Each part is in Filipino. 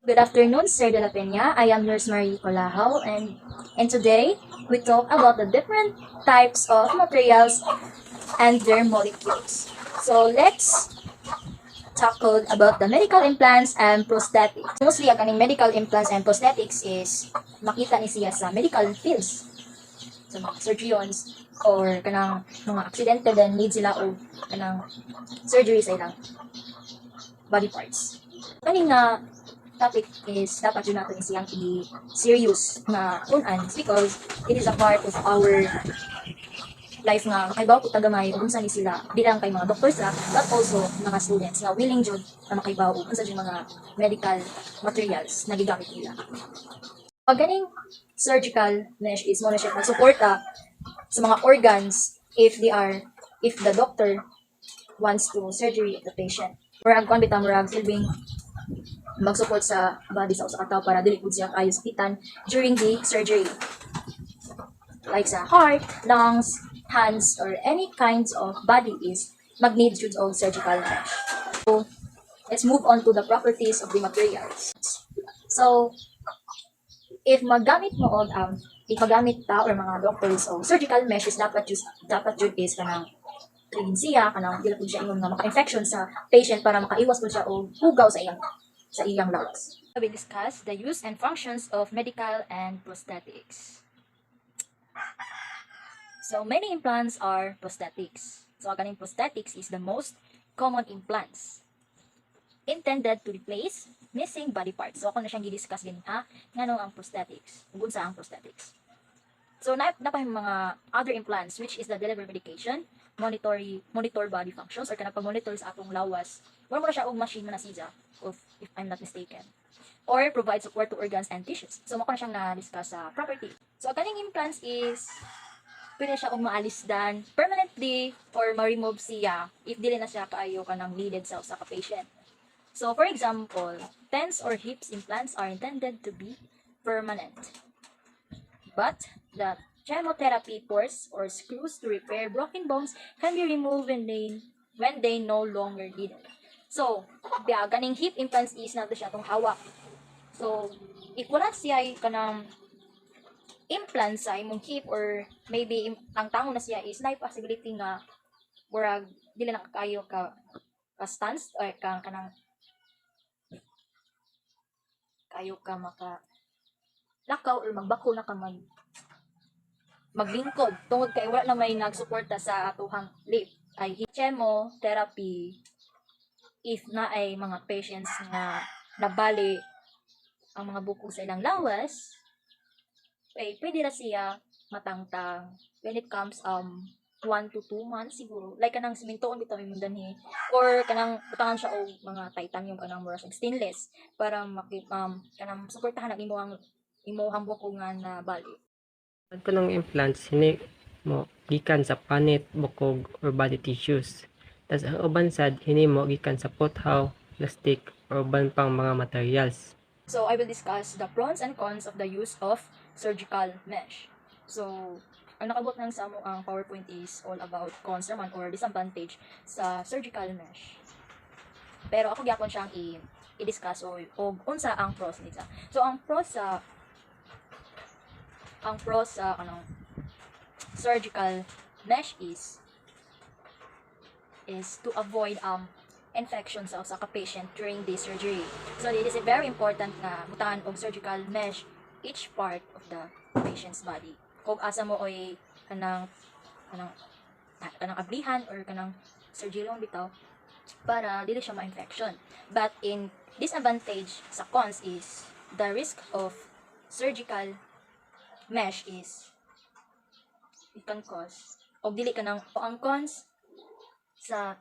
Good afternoon, Sir De La Peña. I am Nurse Marie Colahao, and today we talk about the different types of materials and their molecules. So let's tackle about the medical implants and prosthetics. Mostly, ang kaning medical implants and prosthetics is makita ni siya sa medical fields, sa mga surgeons or kanang mga aksidente then need sila o kanang surgery sa ilang body parts. Kaning nga topic is dapat yun natin siyang i-serious na kunan because it is a part of our life nga makaibaw ko tagamay kung unsa ni sila di lang kay mga doctors ra but also mga students nga willing jud na makaibaw kung unsa jud mga medical materials na gigamit nila. Pag ganing surgical mesh is mo na siya magsuporta sa mga organs if the doctor wants to surgery of the patient. Murag kon bitang murag silbing mag-support sa body sa usa ka tawo para dili pud siya kayo sakitan during the surgery. Like sa heart, lungs, hands, or any kinds of body is mag-need jud of surgical mesh. So, let's move on to the properties of the materials. So, if magamit mo og if magamit ta or mga doctors og surgical mesh is dapat jud is kanang clean siya kanang dili pud siya ingon nga maka-infection sa patient para makaiwas pud siya og hugaw sa iyang lungs. We will discuss the use and functions of medical and prosthetics. So many implants are prosthetics. So kaning prosthetics is the most common implants intended to replace missing body parts. So ako na siyang gi-discuss din ngano ang prosthetics, ug unsa ang prosthetics. So na pa yung mga other implants which is the delivery medication, monitor body functions or kanang pag-monitor sa atong lawas. Wala mo na siya og machine na siya if I'm not mistaken. Or provide support to organs and tissues. So mako na siyang na-discuss sa property. So kaning implants is pwede siya og maalisdan permanently or ma-remove siya if dili na siya kaayo kanang needed sa usa ka patient. So for example, TENS or hips implants are intended to be permanent. But the chemotherapy pores or screws to repair broken bones can be removed when they no longer needed. So, ganing hip implants is nato siya tong hawak. So, if wala siya kanang implant sa imong hip or maybe ang tango na siya is na possibility nga murag dili na kaayo ka stance or kanang kayo ka maka lakaw or magbako na ka maglingkod tungod kay wala na may nagsuporta sa atuhang lip ay chemotherapy if na ay mga patients nga nabali ang mga buko sa ilang lawas ay pwede na siya matangtang when it comes 1 to 2 months siguro like kanang simintoon bitaw imong danhi or kanang butangan siya og mga titanium kanang mura stainless para kanang suportahan ang imong buko nga na bali. Adto ng implants hini mo gikan sa panit, bukog or body tissues. Tas ang uban sad hini mo gikan sa pothaw, plastic or uban pang mga materials. So I will discuss the pros and cons of the use of surgical mesh. So ang nakabot ng sa mo ang PowerPoint is all about cons naman or disadvantage sa surgical mesh. Pero ako gyapon siyang i-discuss o unsa ang pros nita. So ang pros sa surgical mesh is to avoid infection sa usa ka patient during the surgery. So it is very important na butangan og surgical mesh each part of the patient's body. Kung asa mo oy kanang ablihan or kanang surgery bitaw para dili siya ma-infection. But in disadvantage sa cons is the risk of surgical mesh is it can cause og dili kanang ang cons sa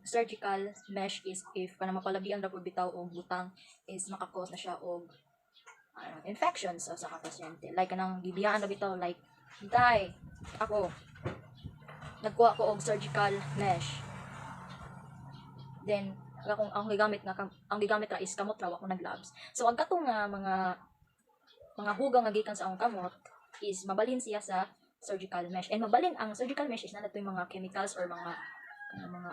surgical mesh is if kanang mapalabian ra pud bitaw og butang is maka-cause na siya og infections sa ka pasyente like kanang gibiyaan ra bitaw like ako nagkuha ko og surgical mesh then kung ang gigamit ra is kamot ra ako nag-labs so ang katong mga hugaw nga gikan sa akong kamot is mabalhin siya sa surgical mesh and mabalhin ang surgical mesh is nato yung mga chemicals or mga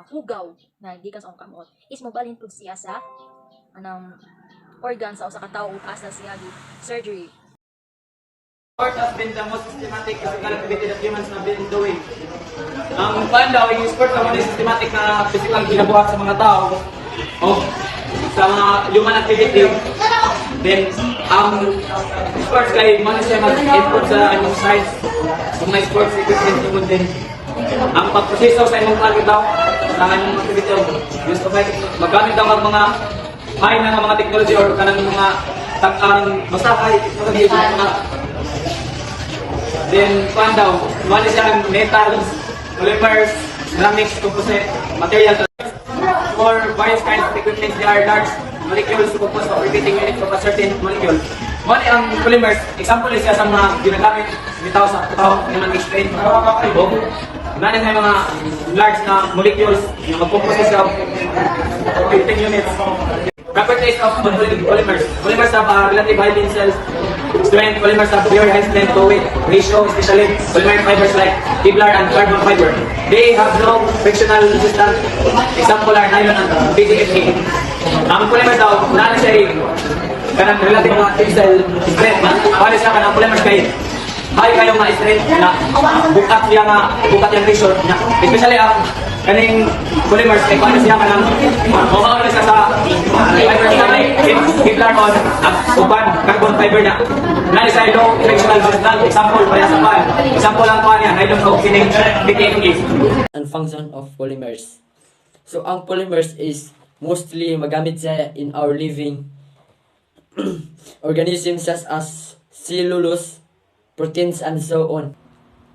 hugaw na gikan sa akong kamot is mabalhin pud siya sa anang organ sa usa ka tawo ug asa siya gi surgery. Sport has been the most systematic physical activity that humans have been doing. Ang pan daw, yung sport naman ay systematic na physical ginabuhat sa mga tao o sa mga human activity. Then, ang sports kay man siya mag-input sa exercise kung may sports equipment tungkol din. Ang pagproseso sa imong target daw sa imong activity gusto ba magamit daw ang mga high na mga technology or kanang mga basta high technology mga. Then, kuhan daw, one is yung metals, polymers, ceramics, composite, material. For various kinds of equipment, there are large molecules composed of repeating units of a certain molecule. One ang polymers, example is sa mga ginagamit bitaw sa tao, naman explain. Nanin na mga large na molecules na mag-compose of repeating units. Properties of polymers. Polymers have relative high tensile strength. Polymers have very high strength to weight ratio, especially polymer fibers like Kevlar and carbon fiber. They have low frictional resistance. Example are nylon and PDFA. Ang polymer daw, naan siya kanang relative na tensile strength. Wala siya kanang polymers kay high kayo nga strength na bukat yung ratio na. Especially ang kaning polymers kay paano siya kanang mukha siya sa fibers na Kevlar on uban carbon fiber na nani sa low frictional resistance. Example para sa pan. Example lang pa niya nylon coaxining PTFE. And function of polymers. So ang polymers is mostly magamit siya in our living organisms such as cellulose, proteins and so on.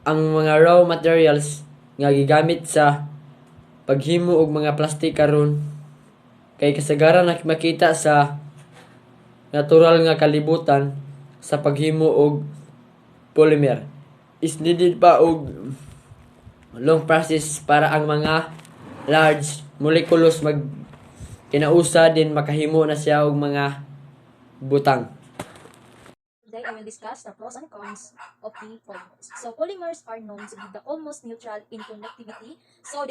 Ang mga raw materials nga gigamit sa paghimo og mga plastic karon kay kasagaran na makita sa natural nga kalibutan sa paghimo og polymer is needed pa og long process para ang mga large molecules mag kinausa din makahimo na siya og mga butang. Today I will discuss the pros and cons of the polymers. So polymers are known to be the almost neutral in conductivity, so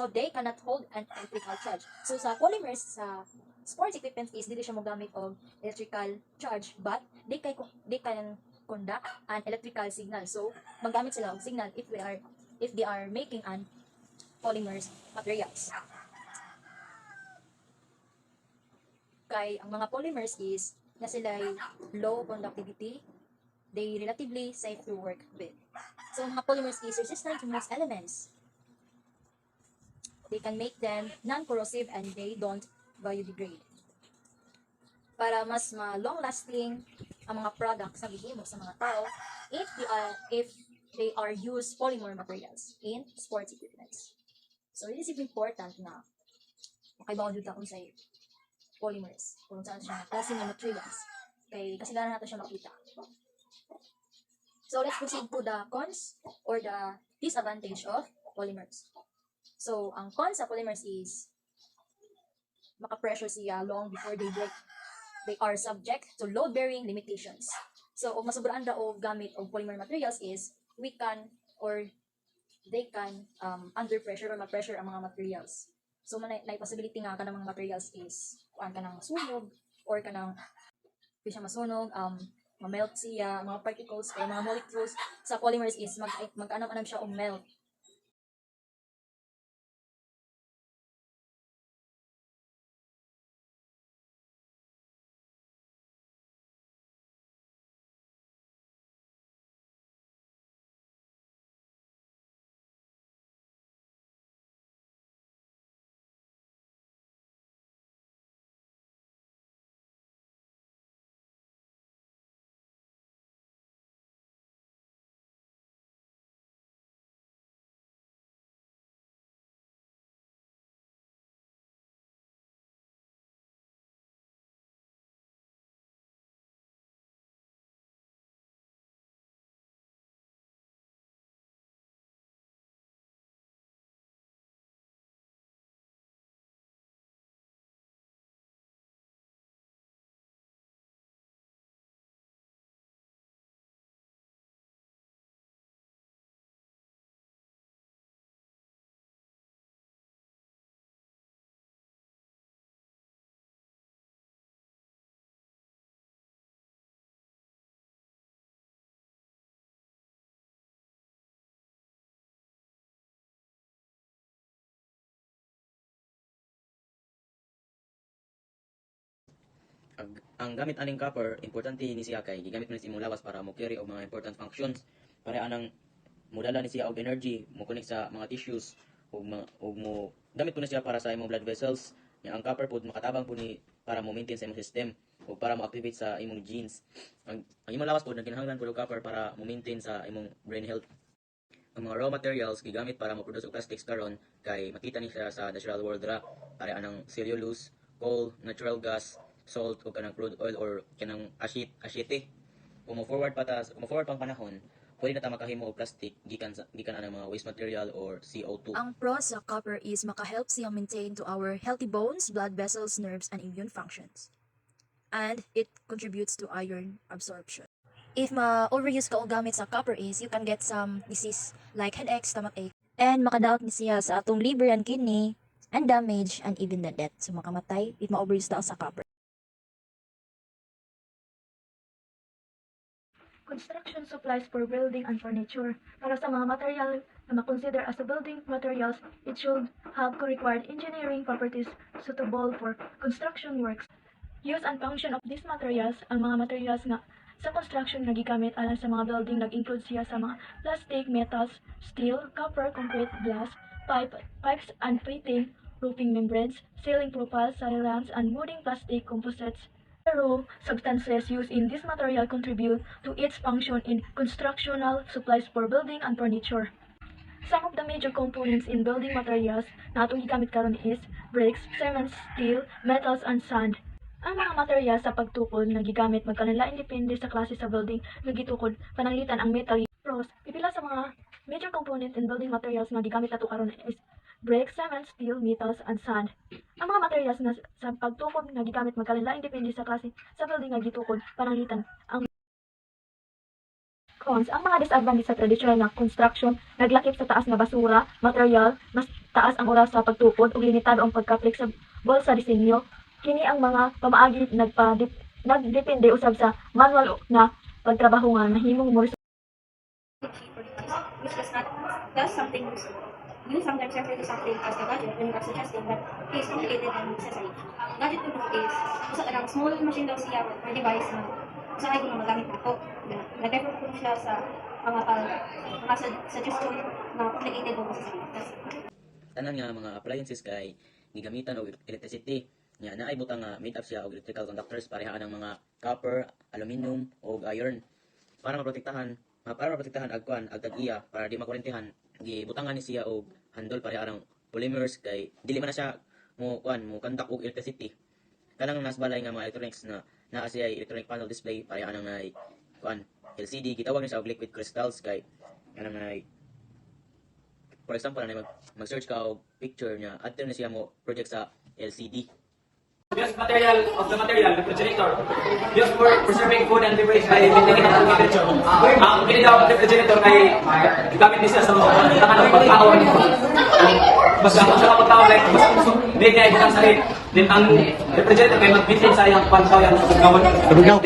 they cannot hold an electrical charge. So sa polymers sa sports equipment is dili siya mogamit og electrical charge, but they can conduct an electrical signal. So magamit sila og signal if they are making an polymers materials. Kay ang mga polymers is na sila low conductivity, they relatively safe to work with. So mga polymers is resistant to most elements. They can make them non-corrosive and they don't biodegrade. Para mas long-lasting ang mga products na gihimo sa mga tao if they are used polymer materials in sports equipments. So it is important na makaibaw dito kung sa polymers, kung saan siya klase ng materials. Kasi gano'n natin siya makita. So let's proceed to the cons or the disadvantage of polymers. So ang cons sa polymers is maka-pressure siya long before they break. They are subject to load-bearing limitations. So kung masubraan daw og gamit og polymer materials is they can under pressure or ma-pressure ang mga materials. So may possibility nga kanang mga materials is kuan kanang masunog or kanang di siya masunog, ma-melt siya, mga particles or mga molecules sa polymers is mag-anam-anam siya o melt. Ang gamit aning copper, importante ni siya kay gigamit mo ni sa imong lawas para mo carry og mga important functions. Para anang modala ni siya og energy, mo connect sa mga tissues ug mo gamit mo na siya para sa imong blood vessels. Ang copper pod makatabang po ni para mo maintain sa imong system o para mo activate sa imong genes. Ang imong lawas pod nagkinahanglan pod og copper para mo maintain sa imong brain health. Ang mga raw materials gigamit para mo produce og plastics karon kay makita ni siya sa natural world ra. Para anang cellulose, coal, natural gas, salt o kanang crude oil or kanang asyete. Kung forward pang panahon, pwede na ta makahimo og plastic gikan anang mga waste material or CO2. Ang pros sa copper is maka-help siya maintain to our healthy bones, blood vessels, nerves, and immune functions. And it contributes to iron absorption. If ma-overuse ka o gamit sa copper is, you can get some disease like headache, stomachache, and makadaot ni siya sa atong liver and kidney, and damage, and even the death. So makamatay if ma-overuse daw sa copper. Construction supplies for building and furniture. Para sa mga material na ma-consider as a building materials, it should have required engineering properties suitable for construction works. Use and function of these materials. Ang mga materials nga sa construction nga gigamit alang sa mga building nag-include siya sa mga plastic, metals, steel, copper, concrete, glass, pipes and fittings, roofing membranes, ceiling profiles, silence, and wooden plastic composites. The raw substances used in this material contribute to its function in constructional supplies for building and furniture. Some of the major components in building materials na atong gigamit karon is bricks, cement, steel, metals, and sand. Ang mga material sa pagtukod nga gigamit magkalain depende sa klase sa building nga gitukod pananglitan ang metal. Pros, pipila sa mga major components in building materials nga gigamit nato karon is bricks, cement, steel, metals, and sand. Ang mga materials na sa pagtukod nga gigamit magkalain depende sa klase sa building nga gitukod pananglitan ang cons. Ang mga disadvantage sa traditional na construction naglakip sa taas nga basura, material, mas taas ang oras sa pagtukod ug limitado ang pagka-flexible sa disenyo. Kini ang mga pamaagi nagdepende usab sa manual na pagtrabaho nga mahimong mo Which does not does something useful. You sometimes refer to something as a gadget when you are suggesting that it is complicated and necessary. Gadget to do is usa kanang small machine daw siya or device na usahay ko na magamit nato. Nag-refer ko siya sa mga suggestion na complicated o necessary. Tanan nga mga appliances kay gigamitan og electricity. Nya naay butang nga made up siya og electrical conductors pareha ng mga copper, aluminum ug iron para maprotektahan agkuan ag tag-iya para di makurentehan. Gibutangan ni siya og handle pareha ng polymers kay dili man na siya mo conduct og electricity. Kanang nasbalay nga mga electronics na naa siya electronic panel display pareha ng LCD gitawag ni siya og liquid crystals kay kanang for example na mag-search ka og picture niya adto na siya mo project sa LCD. Used material of the material, refrigerator. Used for preserving food and beverage by maintaining the temperature. Ang pinila ng refrigerator ay gamit din siya sa mga tangan ng pagkaon. Basta kung sa pagkaon, like, hindi niya ibutang sahit. Then ang refrigerator ay mag-maintain sa iyang pansaw yan sa pagkaon.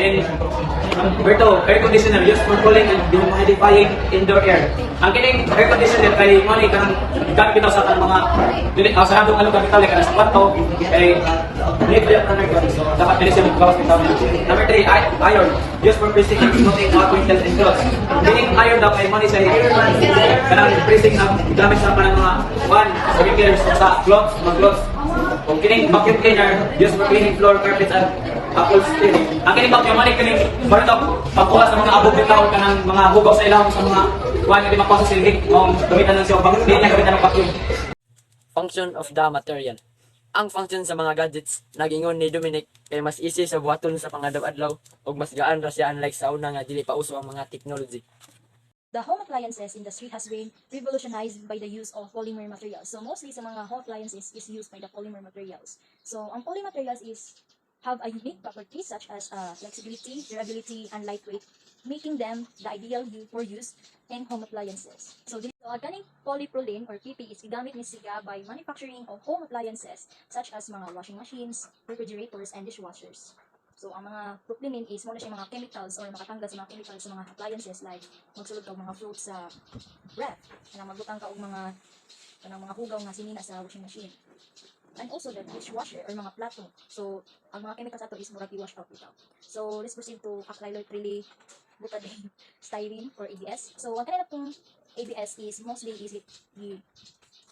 Then, Berto, air conditioner used for cooling and humidifying indoor air. Ang kining air conditioner kay mo ni kanang gamit bitaw sa kanang mga sa hadong along gamit like sa kwarto kay liquid na so dapat dili siya magbawas bitaw. Number 3, iron used for pressing and floating hot metals and clothes. Kining iron daw kay mo ni sa kanang pressing ang gamit sa kanang mga figures sa clothes, mga clothes. Kung kining vacuum cleaner used for cleaning floor, carpets and upholstery. Ang kining vacuum man kining barito pagkuha sa mga abog bitaw kanang mga hugaw sa ilawom sa mga kuan nga di makuha sa silhig mong gamitan lang siya bakit di niya gamitan ng vacuum. Function of the material. Ang function sa mga gadgets nagingon ni Dominic kay mas easy sa buhaton sa pangadlaw-adlaw ug mas gaan ra siya unlike sa una nga dili pa uso ang mga technology. The home appliances industry has been revolutionized by the use of polymer materials. So mostly sa mga home appliances is used by the polymer materials. So ang polymer materials have a unique properties such as flexibility, durability, and lightweight, making them the ideal for use in home appliances. So kaning polypropylene or PP is gigamit ni siya by manufacturing of home appliances such as mga washing machines, refrigerators, and dishwashers. So ang mga propylene is mo na siya mga chemicals or makatanggal sa mga chemicals sa mga appliances like magsulod ka og mga fruits sa ref, kanang magbutang ka og mga hugaw nga sinina sa washing machine. and also the dishwasher or mga plato. So, ang mga chemicals ato is murag i-wash out bitaw. So, let's proceed to acrylonitrile butadiene styrene or ABS. So, ang kanila pong ABS is mostly easy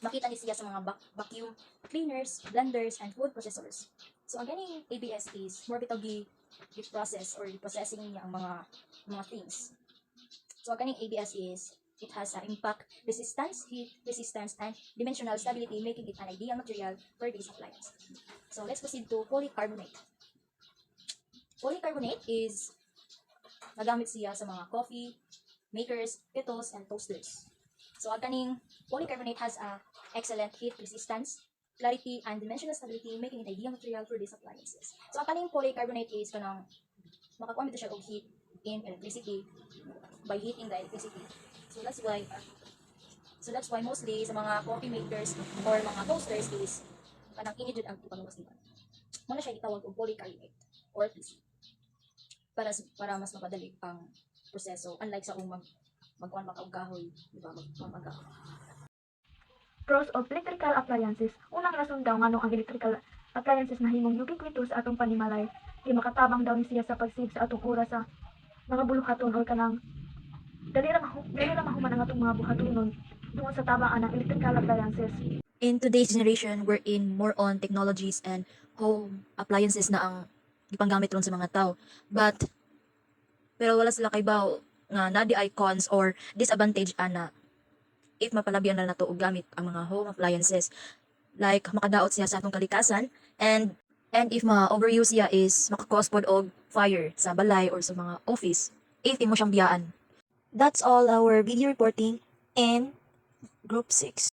makita ni siya sa mga vacuum cleaners, blenders, and food processors. So, ang ganing ABS is more bitaw process or processing niya ang mga things. So, ang ganing ABS is it has impact resistance, heat resistance, and dimensional stability, making it an ideal material for this appliance. So, let's proceed to polycarbonate. Polycarbonate is nagamit siya sa mga coffee makers, kettles, and toasters. So, ang kaning polycarbonate has a excellent heat resistance, clarity, and dimensional stability, making it ideal material for these appliances. So, ang kaning polycarbonate is kanang makakuha siya og heat in electricity by heating the electricity. So that's why mostly sa mga coffee makers or mga toasters is kanang init jud ang ipaluwas nila. Muna siya gitawag og polycarbonate or PC. Para mas mapadali ang proseso unlike sa magkuan maka og kahoy, di ba? Magpapagahoy. Pros of electrical appliances. Unang rason daw ngano ang electrical appliances na himong ubiquitous sa atong panimalay. Di makatabang daw ni siya sa pagsave sa atong oras sa mga buluhaton or kanang dali ra mahuman ang atong mga buhatonon tungod sa tabang ng electrical appliances. In today's generation, we're in more on technologies and home appliances na ang gipanggamit ron sa mga tao. Pero wala sila kaybaw nga na di icons or disadvantage ana if mapalabyan na nato og gamit ang mga home appliances, like makadaot siya sa atong kalikasan, and if ma-overuse siya is makakause pod og fire sa balay or sa mga office if imo siyang biyaan. That's all our video reporting in Group 6.